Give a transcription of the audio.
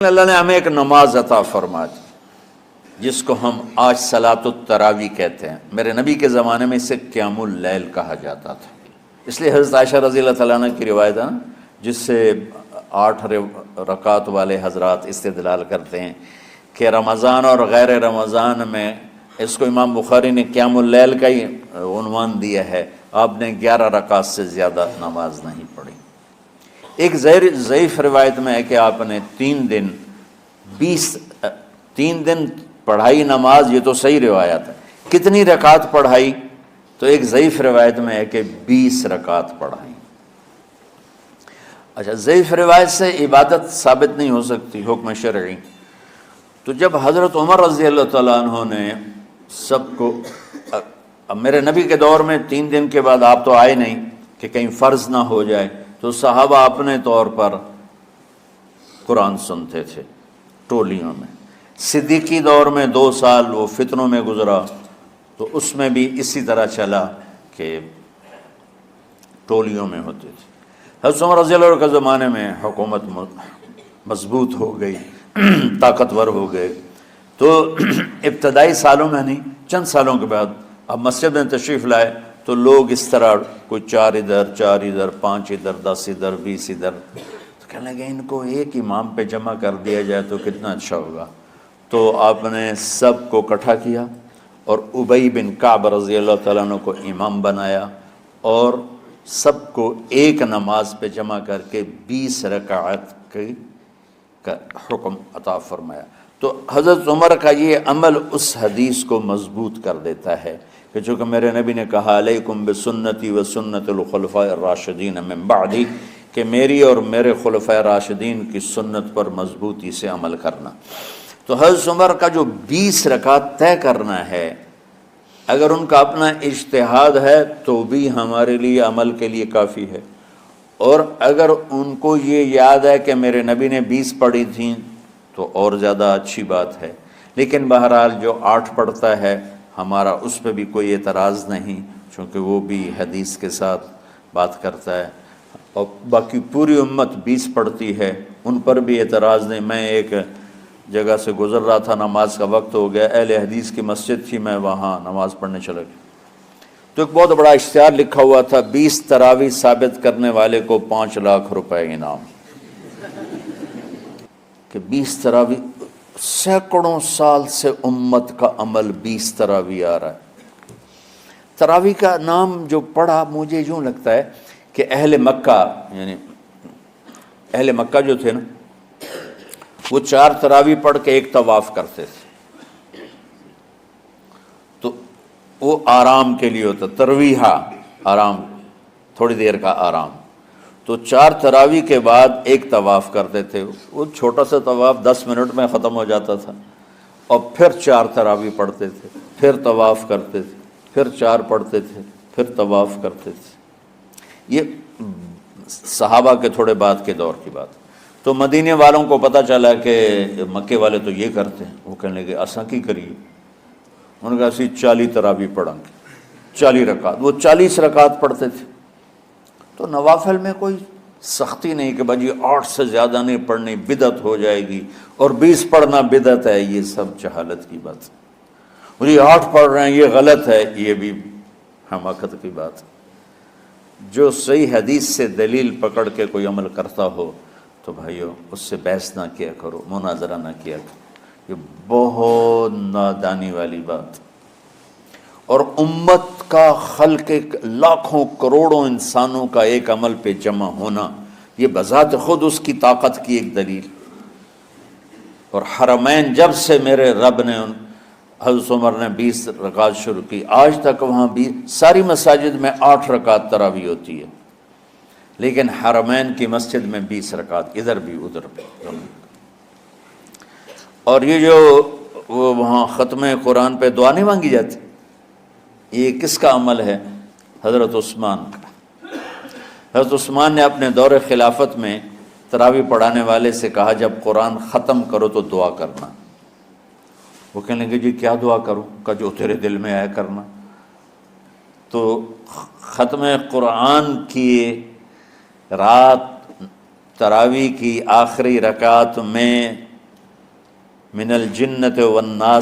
اللہ نے ہمیں ایک نماز عطا فرما دی جس کو ہم آج صلاۃ التراویح کہتے ہیں۔ میرے نبی کے زمانے میں اسے قیام اللیل کہا جاتا تھا، اس لیے حضرت عائشہ رضی اللہ تعالیٰ عنہ کی روایت ہے نا، جس سے 8 رکعت والے حضرات استدلال کرتے ہیں کہ رمضان اور غیر رمضان میں اس کو امام بخاری نے قیام اللیل کا ہی عنوان دیا ہے۔ آپ نے 11 رکعت سے زیادہ نماز نہیں پڑھی۔ ایک ضعیف روایت میں ہے کہ آپ نے 3 دن پڑھائی نماز، یہ تو صحیح روایت ہے۔ کتنی رکعت پڑھائی؟ تو ایک ضعیف روایت میں ہے کہ 20 رکعت پڑھائی۔ اچھا، ضعیف روایت سے عبادت ثابت نہیں ہو سکتی حکم شرعی، تو جب حضرت عمر رضی اللہ تعالیٰ عنہ نے سب کو، اب میرے نبی کے دور میں 3 دن کے بعد آپ تو آئے نہیں کہ کہیں فرض نہ ہو جائے، تو صحابہ اپنے طور پر قرآن سنتے تھے ٹولیوں میں۔ صدیقی دور میں 2 سال وہ فتنوں میں گزرا، تو اس میں بھی اسی طرح چلا کہ ٹولیوں میں ہوتے تھے۔ حضرت عمر رضی اللہ عنہ کے زمانے میں حکومت مضبوط ہو گئی، طاقتور ہو گئے، تو ابتدائی سالوں میں نہیں، چند سالوں کے بعد اب مسجد میں تشریف لائے تو لوگ اس طرح کوئی 4 ادھر 4 ادھر 5 ادھر 10 ادھر 20 ادھر، تو کہنے لگے ان کو ایک امام پہ جمع کر دیا جائے تو کتنا اچھا ہوگا۔ تو آپ نے سب کو اکٹھا کیا اور ابی بن کعب رضی اللہ تعالیٰ عنہ کو امام بنایا اور سب کو ایک نماز پہ جمع کر کے 20 رکعت کا حکم عطا فرمایا۔ تو حضرت عمر کا یہ عمل اس حدیث کو مضبوط کر دیتا ہے کہ چونکہ میرے نبی نے کہا علیکم بسنتی و سنت الخلفاء الراشدین من بعدی، کہ میری اور میرے خلفاء راشدین کی سنت پر مضبوطی سے عمل کرنا۔ تو حضرت عمر کا جو 20 رکعت طے کرنا ہے، اگر ان کا اپنا اجتہاد ہے تو بھی ہمارے لیے عمل کے لیے کافی ہے، اور اگر ان کو یہ یاد ہے کہ میرے نبی نے 20 پڑھی تھیں تو اور زیادہ اچھی بات ہے۔ لیکن بہرحال جو 8 پڑھتا ہے ہمارا اس پہ بھی کوئی اعتراض نہیں، چونکہ وہ بھی حدیث کے ساتھ بات کرتا ہے، اور باقی پوری امت 20 پڑھتی ہے، ان پر بھی اعتراض نہیں۔ میں ایک جگہ سے گزر رہا تھا، نماز کا وقت ہو گیا، اہل حدیث کی مسجد تھی، میں وہاں نماز پڑھنے چلا گیا، تو ایک بہت بڑا اشتہار لکھا ہوا تھا، 20 تراویح ثابت کرنے والے کو 5 لاکھ روپے انعام، کہ 20 تراویح، سینکڑوں سال سے امت کا عمل 20 تراویح آ رہا ہے۔ تراویح کا نام جو پڑھا، مجھے یوں لگتا ہے کہ اہل مکہ، یعنی اہل مکہ جو تھے نا، وہ 4 تراویح پڑھ کے ایک طواف کرتے تھے، تو وہ آرام کے لیے ہوتا، ترویحہ آرام، تھوڑی دیر کا آرام، تو 4 تراویح کے بعد ایک طواف کرتے تھے۔ وہ چھوٹا سا طواف 10 منٹ میں ختم ہو جاتا تھا، اور پھر 4 تراویح پڑھتے تھے، پھر طواف کرتے تھے، پھر 4 پڑھتے تھے، پھر طواف کرتے تھے۔ یہ صحابہ کے تھوڑے بعد کے دور کی بات۔ تو مدینے والوں کو پتہ چلا کہ مکے والے تو یہ کرتے ہیں، وہ کہنے لگے اساں کی کریے؟ انہوں نے کہا اسی 40 تراویح پڑھیں گے، 40 رکعت، وہ 40 رکعت پڑھتے تھے۔ تو نوافل میں کوئی سختی نہیں کہ بھائی 8 سے زیادہ نہیں پڑھنی، بدعت ہو جائے گی، اور 20 پڑھنا بدعت ہے، یہ سب جہالت کی بات ہے۔ اور یہ 8 پڑھ رہے ہیں یہ غلط ہے، یہ بھی حماقت کی بات ہے۔ جو صحیح حدیث سے دلیل پکڑ کے کوئی عمل کرتا ہو تو بھائیو اس سے بحث نہ کیا کرو، مناظرہ نہ کیا کرو، یہ بہت نادانی والی بات۔ اور امت کا، خلق لاکھوں کروڑوں انسانوں کا ایک عمل پہ جمع ہونا، یہ بذات خود اس کی طاقت کی ایک دلیل۔ اور حرمین جب سے میرے رب نے حضرت عمر نے 20 رکعت شروع کی، آج تک وہاں بھی ساری مساجد میں 8 رکعت تراویح ہوتی ہے، لیکن حرمین کی مسجد میں 20 رکعت، ادھر بھی ادھر بھی۔ اور یہ جو وہ وہاں ختم قرآن پہ دعا نہیں مانگی جاتی، یہ کس کا عمل ہے؟ حضرت عثمان کا۔ حضرت عثمان نے اپنے دور خلافت میں تراویح پڑھانے والے سے کہا جب قرآن ختم کرو تو دعا کرنا۔ وہ کہنے لگے جی کیا دعا کروں؟ کہ جو تیرے دل میں آیا کرنا۔ تو ختم قرآن کی رات تراویح کی آخری رکعت میں من الجنة والناس